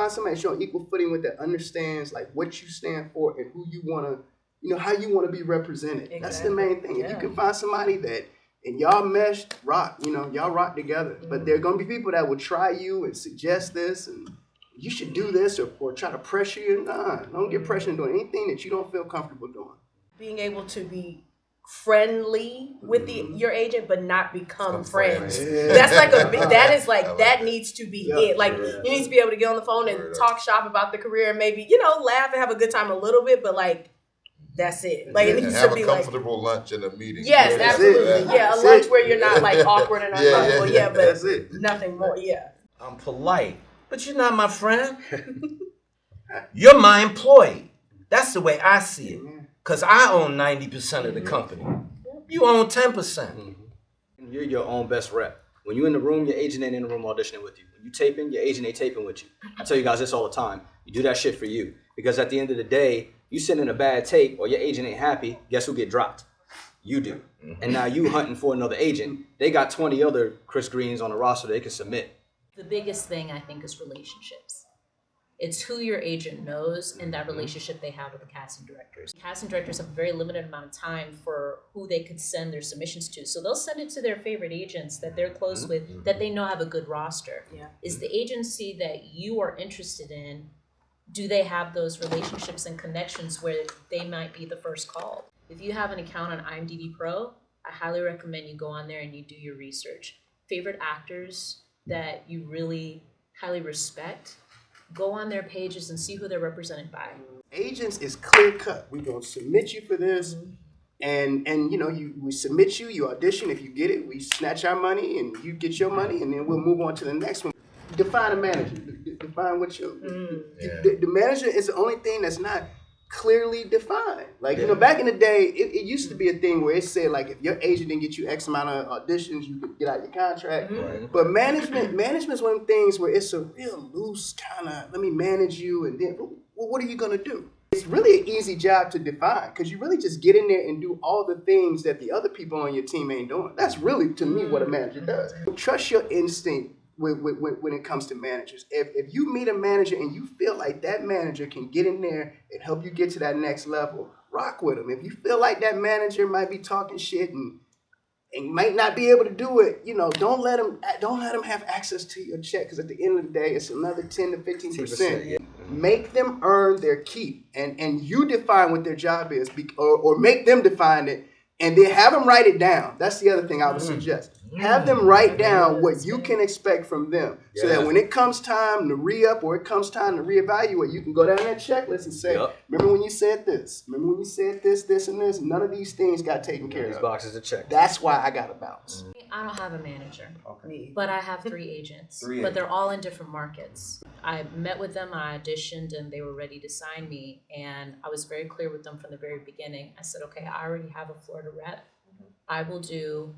find somebody that's on equal footing with that understands like what you stand for and who you want to, how you want to be represented. Exactly. That's the main thing. If you can find somebody that, and y'all mesh, rock, y'all rock together. But there are going to be people that will try you and suggest this and you should do this or try to pressure you. Nah, don't get pressured into doing anything that you don't feel comfortable doing. Being able to be friendly with your agent, but not become friends. Yeah. That's like that needs to be it. Like you need to be able to get on the phone and talk shop about the career and maybe, laugh and have a good time a little bit, but like, that's it. Like it needs have to be a comfortable lunch in a meeting. Yes, absolutely. Yeah, a lunch where you're not like awkward and uncomfortable. Yeah, but that's it. Nothing more. Yeah. I'm polite, but you're not my friend. You're my employee. That's the way I see it. Because I own 90% of the company. You own 10%. You're your own best rep. When you're in the room, your agent ain't in the room auditioning with you. When you taping, your agent ain't taping with you. I tell you guys this all the time. You do that shit for you. Because at the end of the day, you send in a bad tape or your agent ain't happy, guess who get dropped? You do. And now you hunting for another agent. They got 20 other Chris Greenes on the roster they can submit. The biggest thing, I think, is relationships. It's who your agent knows and that relationship they have with the casting directors. Casting directors have a very limited amount of time for who they could send their submissions to. So they'll send it to their favorite agents that they're close with, that they know have a good roster. Yeah. Is the agency that you are interested in, do they have those relationships and connections where they might be the first call? If you have an account on IMDB Pro, I highly recommend you go on there and you do your research. Favorite actors that you really highly respect, go on their pages and see who they're represented by. Agents is clear cut. We're gonna submit you for this, and we submit you, you audition. If you get it, we snatch our money and you get your money, and then we'll move on to the next one. Define a manager. Define what the manager is the only thing that's not clearly defined. Like back in the day, it used to be a thing where it said like if your agent didn't get you X amount of auditions, you could get out your contract. Right. But management's one of the things where it's a real loose kind of let me manage you, and then what are you gonna do? It's really an easy job to define because you really just get in there and do all the things that the other people on your team ain't doing. That's really to me what a manager does. Trust your instinct. When it comes to managers. If you meet a manager and you feel like that manager can get in there and help you get to that next level, rock with them. If you feel like that manager might be talking shit and might not be able to do it, don't let them have access to your check because at the end of the day, it's another 10 to 15%. Yeah. Make them earn their keep and you define what their job is or make them define it. And then have them write it down. That's the other thing I would suggest. Have them write down what you can expect from them. So that when it comes time to re-up or it comes time to reevaluate, you can go down that checklist and say, remember when you said this? Remember when you said this, this, and this? None of these things got taken care of. These boxes are checked. That's why I got a bounce. I don't have a manager, but I have 3 agents. But they're all in different markets. I met with them, I auditioned, and they were ready to sign me. And I was very clear with them from the very beginning. I said, okay, I already have a Florida rep. I will do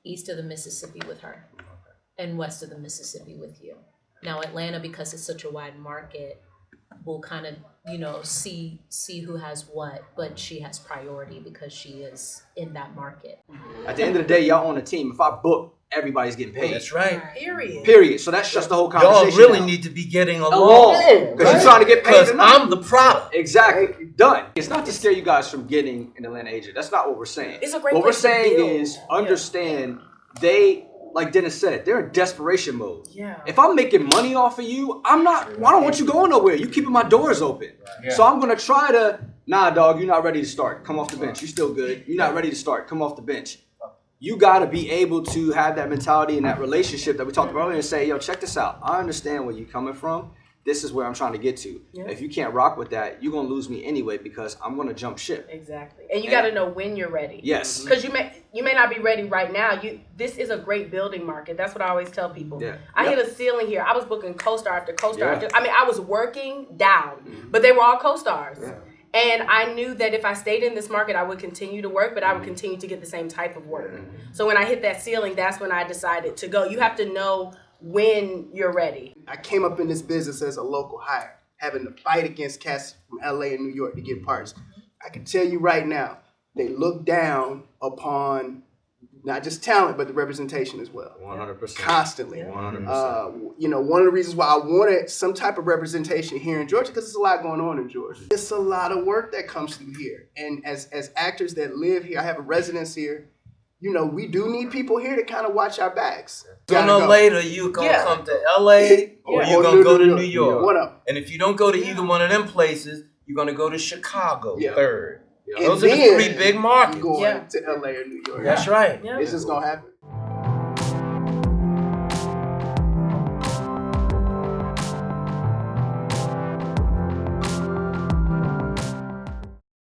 east of the Mississippi with her and west of the Mississippi with you. Now, Atlanta, because it's such a wide market, will kind of, see who has what, but she has priority because she is in that market. At the end of the day, y'all on a team. If I book, everybody's getting paid. That's right. Period. So that's just the whole conversation. Y'all really need to be getting along. Because you're trying to get paid. Because I'm the product. Exactly. Done. It's not to scare you guys from getting an Atlanta agent. That's not what we're saying. It's a great what we're saying is understand they, like Dennis said, they're in desperation mode. Yeah. If I'm making money off of you, I don't want you going nowhere. You keeping my doors open. Right. Yeah. So I'm going to try to, nah, dog, you're not ready to start. Come off the bench. You're still good. You're not ready to start. Come off the bench. You got to be able to have that mentality and that relationship that we talked about earlier and say, yo, check this out. I understand where you're coming from. This is where I'm trying to get to. Yeah. If you can't rock with that, you're going to lose me anyway because I'm going to jump ship. Exactly. And you got to know when you're ready. Yes. Because you may not be ready right now. This is a great building market. That's what I always tell people. Yeah. I hit a ceiling here. I was booking co-star after co-star. Yeah. I was working down, but they were all co-stars. Yeah. And I knew that if I stayed in this market, I would continue to work, but I would continue to get the same type of work. So when I hit that ceiling, that's when I decided to go. You have to know when you're ready. I came up in this business as a local hire, having to fight against cats from LA and New York to get parts. I can tell you right now, they look down upon Not just talent, but the representation as well. 100%. Constantly. 100%. You know, one of the reasons why I wanted some type of representation here in Georgia, because there's a lot going on in Georgia. It's a lot of work that comes through here. And as actors that live here, I have a residence here, you know, we do need people here to kind of watch our backs. Sooner or later, you're going to come to LA or you're going to go to New York. What up? And if you don't go to either one of them places, you're going to go to Chicago third. And Those are the three big markets. Going to LA or New York. That's right. It's just going to happen.